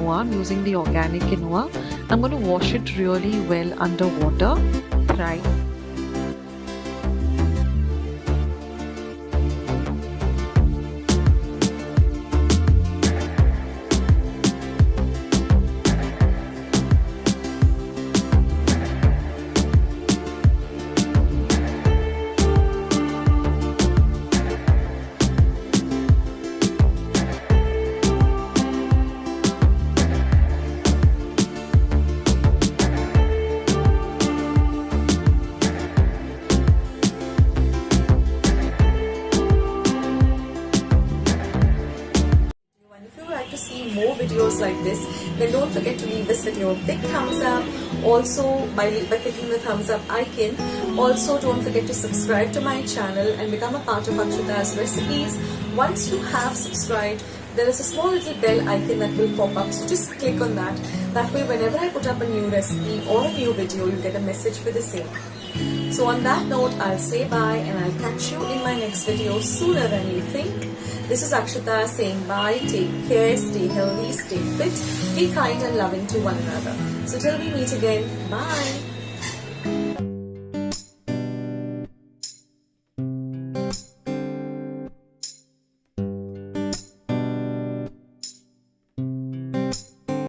quinoa. I'm using the organic quinoa. I'm going to wash it really well under water. Right. To see more videos like this, then don't forget to leave this video a big thumbs up. Also, by clicking the thumbs up icon. Also, don't forget to subscribe to my channel and become a part of Akshata's recipes. Once you have subscribed, there is a small little bell icon that will pop up, so just click on that. That way, whenever I put up a new recipe or a new video, you get a message for the same. So on that note, I'll say bye and I'll catch you in my next video sooner than you think. This is Akshata saying bye, take care, stay healthy, stay fit, be kind and loving to one another. So till we meet again, bye.